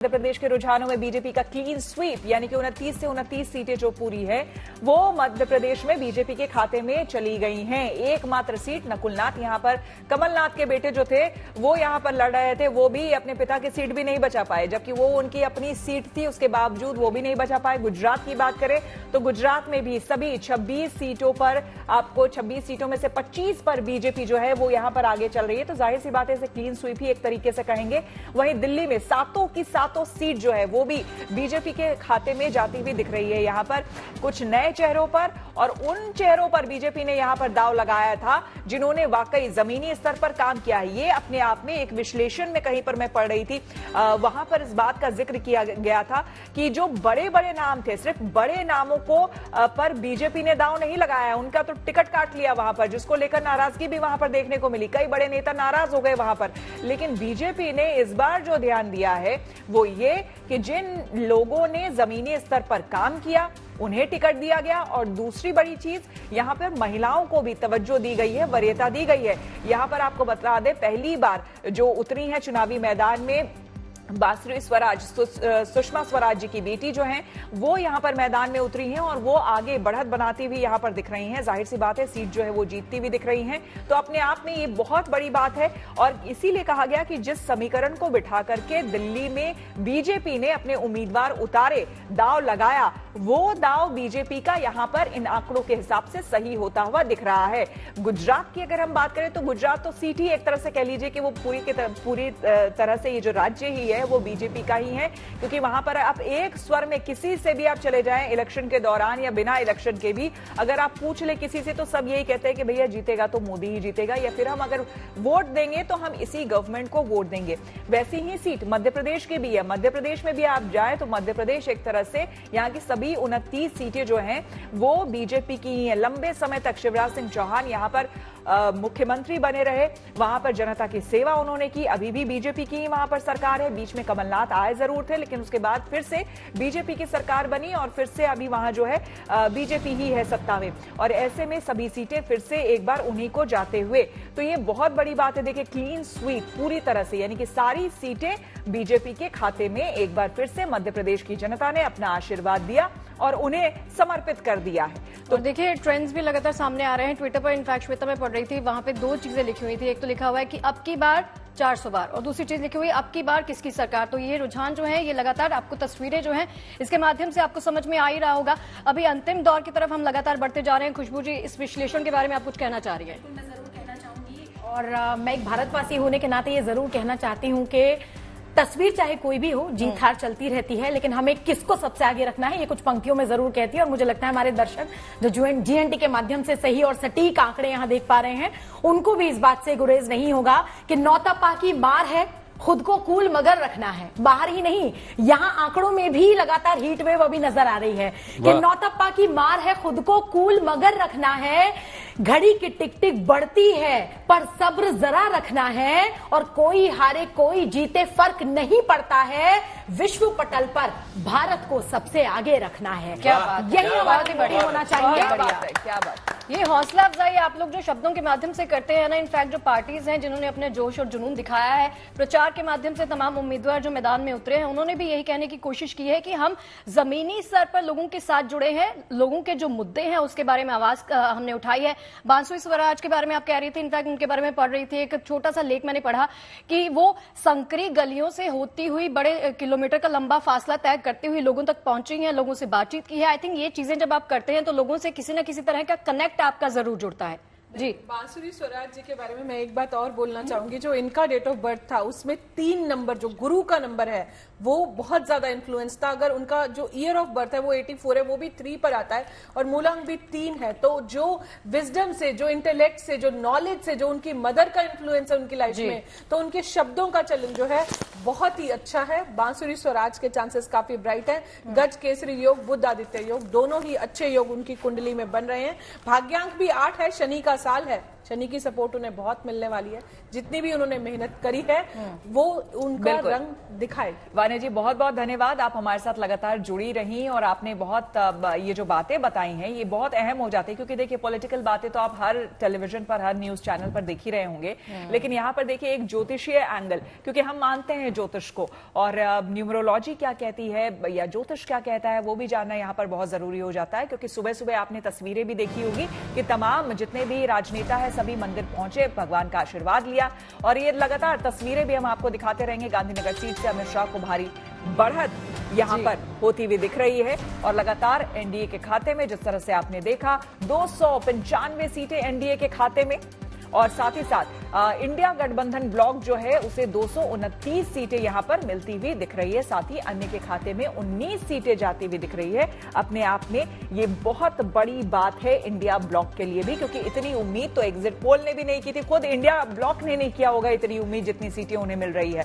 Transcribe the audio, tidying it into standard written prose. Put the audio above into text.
मध्य प्रदेश के रुझानों में बीजेपी का क्लीन स्वीप यानी कि 29 से 29 सीटें जो पूरी है वो मध्य प्रदेश में बीजेपी के खाते में चली गई हैं। एकमात्र सीट नकुलनाथ, यहां पर कमलनाथ के बेटे जो थे वो यहां पर लड़ रहे थे, वो भी अपने पिता की सीट भी नहीं बचा पाए, जबकि वो उनकी अपनी सीट थी, उसके बावजूद वो भी नहीं बचा पाए। गुजरात की बात करें तो गुजरात में भी सभी 26 सीटों पर, आपको 26 सीटों में से 25 पर बीजेपी जो है वो यहां पर आगे चल रही है। तो जाहिर सी बात है, इसे क्लीन स्वीप ही एक तरीके से कहेंगे। वहीं दिल्ली में सातों की सातों सीट जो है वो भी बीजेपी के खाते में जाती हुई दिख रही है। यहां पर कुछ नए चेहरों पर और उन चेहरों पर बीजेपी ने यहां पर दांव लगाया था जिन्होंने वाकई जमीनी स्तर पर काम किया है। ये अपने आप में एक विश्लेषण में कहीं पर मैं पढ़ रही थी, वहां पर इस बात का जिक्र किया गया था कि जो बड़े बड़े नाम थे, सिर्फ बड़े नामों को पर बीजेपी ने दांव नहीं लगाया, उनका तो टिकट काट लिया वहां पर, जिसको लेकर नाराजगी भी वहां पर देखने को मिली। कई बड़े नेता नाराज हो गए वहां पर। लेकिन बीजेपी ने इस बार जो ध्यान दिया है वो ये कि जिन लोगों ने जमीनी स्तर पर काम किया उन्हें टिकट दिया गया। और दूसरी बड़ी चीज, यहां पर महिलाओं को भी तवज्जो दी गई है, वरीयता दी गई है। यहां पर आपको बता दें, पहली बार जो उतरी है चुनावी मैदान में बांसुरी स्वराज, सुषमा स्वराज जी की बेटी जो हैं वो यहां पर मैदान में उतरी हैं और वो आगे बढ़त बनाती हुई यहां पर दिख रही हैं। जाहिर सी बात है, सीट जो है वो जीतती हुई दिख रही हैं। तो अपने आप में ये बहुत बड़ी बात है और इसीलिए कहा गया कि जिस समीकरण को बिठा करके दिल्ली में बीजेपी ने अपने उम्मीदवार उतारे, दांव लगाया, वो दांव बीजेपी का यहां पर इन आंकड़ों के हिसाब से सही होता हुआ दिख रहा है। गुजरात की अगर हम बात करें तो गुजरात तो सीट ही एक तरह से कह लीजिए कि वो पूरी तरह से ये जो राज्य ही है वो बीजेपी का ही है, क्योंकि वहां पर आप एक स्वर में किसी से भी आप चले जाएं इलेक्शन के दौरान या बिना इलेक्शन के भी, अगर आप पूछ ले किसी से तो सब यही कहते हैं कि भैया जीतेगा तो मोदी ही जीतेगा, या फिर हम अगर वोट देंगे तो हम इसी गवर्नमेंट को वोट देंगे। वैसी ही सीट मध्य प्रदेश की भी है। मध्य प्रदेश में भी आप जाए तो मध्य प्रदेश एक तरह से यहाँ की सभी 29 सीटें जो हैं वो बीजेपी की ही है। लंबे समय तक शिवराज सिंह चौहान यहाँ पर मुख्यमंत्री बने रहे, वहां पर जनता की सेवा उन्होंने की। अभी भी बीजेपी की वहां पर सरकार है। बीच में कमलनाथ आए जरूर थे, लेकिन उसके बाद फिर से बीजेपी की सरकार बनी और फिर से अभी वहां जो है बीजेपी ही है सत्ता में। और ऐसे में सभी सीटें फिर से एक बार उन्हीं को जाते हुए, तो ये बहुत बड़ी बात है। देखिए, क्लीन स्वीप पूरी तरह से, यानी कि सारी सीटें बीजेपी के खाते में एक बार फिर से मध्य प्रदेश की जनता ने अपना आशीर्वाद दिया और उन्हें समर्पित कर दिया है। तो देखिए, ट्रेंड्स भी लगातार सामने आ रहे हैं। ट्विटर पर इनफैक्ट श्वेता में पढ़ रही थी, वहां पे दो चीजें लिखी हुई थी। एक तो लिखा हुआ है कि अब की बार 400 बार, और दूसरी चीज लिखी हुई अब की बार किसकी सरकार। तो ये रुझान जो है ये लगातार आपको तस्वीरें जो हैं इसके माध्यम से आपको समझ में आ ही रहा होगा। अभी अंतिम दौर की तरफ हम लगातार बढ़ते जा रहे हैं। खुशबू जी, इस विश्लेषण के बारे में आप कुछ कहना चाह रही है? मैं जरूर कहना चाहूंगी, और मैं एक भारतवासी होने के नाते ये जरूर कहना चाहती हूँ कि तस्वीर चाहे कोई भी हो, जीत हार चलती रहती है, लेकिन हमें किसको सबसे आगे रखना है ये कुछ पंक्तियों में जरूर कहती है। और मुझे लगता है हमारे दर्शक जो जीएनटी के माध्यम से सही और सटीक आंकड़े यहां देख पा रहे हैं, उनको भी इस बात से गुरेज नहीं होगा कि नौतपा की मार है, खुद को कूल मगर रखना है। बाहर ही नहीं, यहाँ आंकड़ों में भी लगातार हीट वेव अभी नजर आ रही है कि नौतपा की मार है, खुद को कूल मगर रखना है, घड़ी की टिक टिक बढ़ती है पर सब्र जरा रखना है, और कोई हारे कोई जीते फर्क नहीं पड़ता है, विश्व पटल पर भारत को सबसे आगे रखना है। क्या बात, यही हमारी बड़ी होना चाहिए। क्या बात, ये हौसला अफजाई आप लोग जो शब्दों के माध्यम से करते हैं ना, इनफैक्ट जो पार्टीज हैं जिन्होंने अपने जोश और जुनून दिखाया है प्रचार के माध्यम से, तमाम उम्मीदवार जो मैदान में उतरे हैं उन्होंने भी यही कहने की कोशिश की है कि हम जमीनी स्तर पर लोगों के साथ जुड़े हैं, लोगों के जो मुद्दे हैं उसके बारे में आवाज हमने उठाई है। बांसुरी स्वराज के बारे में आप कह रही थी, इनफैक्ट उनके बारे में पढ़ रही थी, एक छोटा सा लेख मैंने पढ़ा कि वो संकरी गलियों से होती हुई बड़े किलोमीटर का लंबा फासला तय करते हुए लोगों तक पहुंची हैं, लोगों से बातचीत की है। आई थिंक ये चीजें जब आप करते हैं तो लोगों से किसी न किसी तरह का कनेक्ट आपका जरूर जुड़ता है। जी, बांसुरी स्वराज जी के बारे में मैं एक बात और बोलना चाहूंगी। जो इनका डेट ऑफ बर्थ था उसमें 3 नंबर, जो गुरु का नंबर है, वो बहुत ज्यादा इन्फ्लुएंस था। अगर उनका जो ईयर ऑफ बर्थ है वो 84 है, वो भी 3 पर आता है, और मूलांक भी 3 है। तो जो विजडम से, जो इंटेलेक्ट से, जो नॉलेज से, जो उनकी मदर का इन्फ्लुएंस है उनकी लाइफ में, तो उनके शब्दों का चलन जो है बहुत ही अच्छा है। बांसुरी स्वराज के चांसेस काफी ब्राइट है। गज केसरी योग, बुध आदित्य योग, दोनों ही अच्छे योग उनकी कुंडली में बन रहे हैं। भाग्यांक भी 8 है, शनि का साल है, शनि की सपोर्ट उन्हें बहुत मिलने वाली है। जितनी भी उन्होंने मेहनत करी है वो उनका रंग दिखाएगी। वान्या जी बहुत बहुत धन्यवाद, आप हमारे साथ लगातार जुड़ी रही और आपने बहुत ये जो बातें बताई हैं ये बहुत अहम हो जाती है, क्योंकि देखिए पॉलिटिकल बातें तो आप हर टेलीविजन पर, हर न्यूज चैनल पर देख ही रहे होंगे, लेकिन यहाँ पर देखिए एक ज्योतिषीय एंगल, क्योंकि हम मानते हैं ज्योतिष को, और न्यूमरोलॉजी क्या कहती है या ज्योतिष क्या कहता है वो भी जानना यहाँ पर बहुत जरूरी हो जाता है। क्योंकि सुबह सुबह आपने तस्वीरें भी देखी होगी कि तमाम जितने भी राजनेता है सभी मंदिर पहुंचे, भगवान का आशीर्वाद लिया, और ये लगातार तस्वीरें भी हम आपको दिखाते रहेंगे। गांधीनगर सीट से अमित शाह को भारी बढ़त यहां पर होती हुई दिख रही है, और लगातार एनडीए के खाते में, जिस तरह से आपने देखा 295 सीटें एनडीए के खाते में, और साथ ही साथ इंडिया गठबंधन ब्लॉक जो है उसे 229 सीटें यहां पर मिलती हुई दिख रही है। साथ ही अन्य के खाते में 19 सीटें जाती हुई दिख रही है। अपने आप में ये बहुत बड़ी बात है इंडिया ब्लॉक के लिए भी, क्योंकि इतनी उम्मीद तो एग्जिट पोल ने भी नहीं की थी, खुद इंडिया ब्लॉक ने नहीं किया होगा इतनी उम्मीद जितनी सीटें उन्हें मिल रही है।